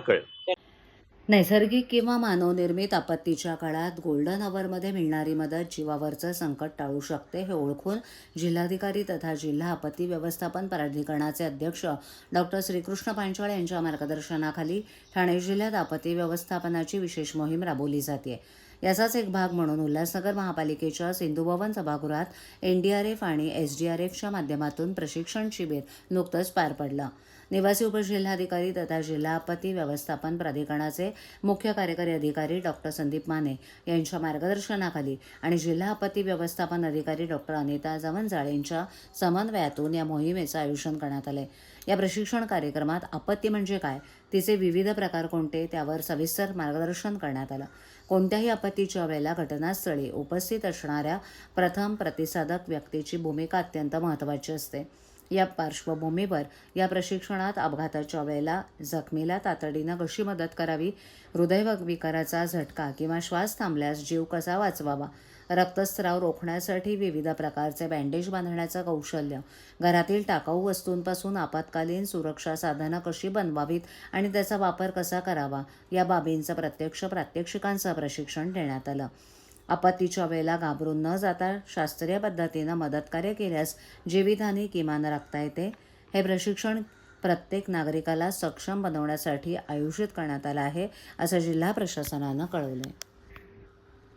कळेल. नैसर्गिक किंवा मानवनिर्मित आपत्तीच्या काळात गोल्डन अवरमध्ये मिळणारी मदत जीवावरचं संकट टाळू शकते हे ओळखून जिल्हाधिकारी तथा जिल्हा आपत्ती व्यवस्थापन प्राधिकरणाचे अध्यक्ष डॉक्टर श्रीकृष्ण पांचाळ यांच्या मार्गदर्शनाखाली ठाणे जिल्ह्यात आपत्ती व्यवस्थापनाची विशेष मोहीम राबवली जाते. याचाच एक भाग म्हणून उल्हासनगर महापालिकेच्या सिंधुभवन सभागृहात NDRF आणि SDRFच्या माध्यमातून प्रशिक्षण शिबिर नुकतंच पार पडलं. निवासी उपजिल्हाधिकारी तथा जिल्हा आपत्ती व्यवस्थापन प्राधिकरणाचे मुख्य कार्यकारी अधिकारी डॉक्टर संदीप माने यांच्या मार्गदर्शनाखाली आणि जिल्हा आपत्ती व्यवस्थापन अधिकारी डॉक्टर अनिता जवंजाळ यांच्या समन्वयातून या मोहिमेचं आयोजन करण्यात आले. या प्रशिक्षण कार्यक्रमात आपत्ती म्हणजे काय, तिचे विविध प्रकार कोणते, त्यावर सविस्तर मार्गदर्शन करण्यात आलं. कोणत्याही आपत्तीच्या वेळेला घटनास्थळी उपस्थित असणाऱ्या प्रथम प्रतिसादक व्यक्तीची भूमिका अत्यंत महत्त्वाची असते. या पार्श्वभूमीवर या प्रशिक्षणात अपघाताच्या वेळेला जखमीला तातडीनं कशी मदत करावी, हृदयविकाराचा झटका किंवा श्वास थांबल्यास जीव कसा वाचवावा, रक्तस्राव रोखण्यासाठी विविध प्रकारचे बँडेज बांधण्याचं कौशल्य, घरातील टाकाऊ वस्तूंपासून आपत्कालीन सुरक्षा साधनं कशी बनवावीत आणि त्याचा वापर कसा करावा, या बाबींचं प्रत्यक्ष प्रात्यक्षिकांचं प्रशिक्षण देण्यात आलं. आपत्तीच्या वेळेला घाबरून न जाता शास्त्रीय पद्धतीनं मदतकार्य केल्यास जीवितहानी किमान राखता येते. हे प्रशिक्षण प्रत्येक नागरिकाला सक्षम बनवण्यासाठी आयोजित करण्यात आलं आहे, असं जिल्हा प्रशासनानं कळवलं आहे.